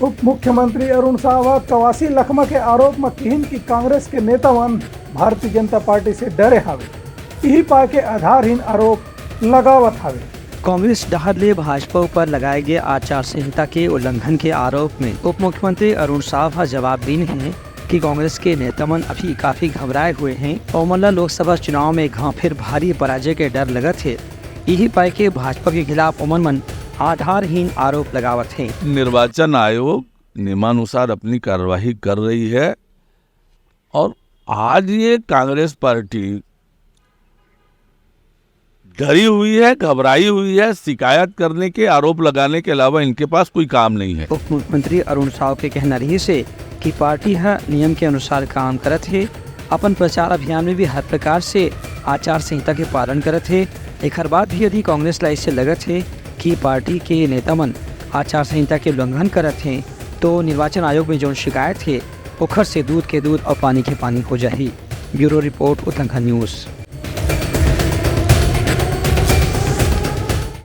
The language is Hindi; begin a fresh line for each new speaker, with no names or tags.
उप मुख्यमंत्री अरुण साहब कवासी लखमा के आरोप में किहिन की कांग्रेस के नेतावन भारतीय जनता पार्टी से डरे हावे। यही पाके आधारहीन आरोप लगावत हावे।
कांग्रेस डहरले भाजपा पर लगाए गए आचार संहिता के उल्लंघन के आरोप में उप मुख्यमंत्री अरुण साहब जवाब दी हैं कि कांग्रेस के नेतामन अभी काफी घबराए हुए हैं और मल्ला लोकसभा चुनाव में फिर भारी पराजय के डर लगत है। यही पाए के भाजपा के खिलाफ उमन मन आधारहीन आरोप लगावत है।
निर्वाचन आयोग नियमानुसार अपनी कार्यवाही कर रही है और आज ये कांग्रेस पार्टी डरी हुई है, घबराई हुई है। शिकायत करने के, आरोप लगाने के अलावा इनके पास कोई काम नहीं है।
उप मुख्यमंत्री अरुण साहब के कहना रही से कि पार्टी नियम के अनुसार काम करत है। अपन प्रचार अभियान में भी हर प्रकार से आचार संहिता के पालन करत है। एक हर बात भी यदि कांग्रेस ला इससे लगत है कि पार्टी के नेतामन आचार संहिता के उल्लंघन करत हैं तो निर्वाचन आयोग में जो शिकायत है ओखर से दूध के दूध और पानी के पानी हो जाही। ब्यूरो रिपोर्ट उल्लंघन न्यूज़।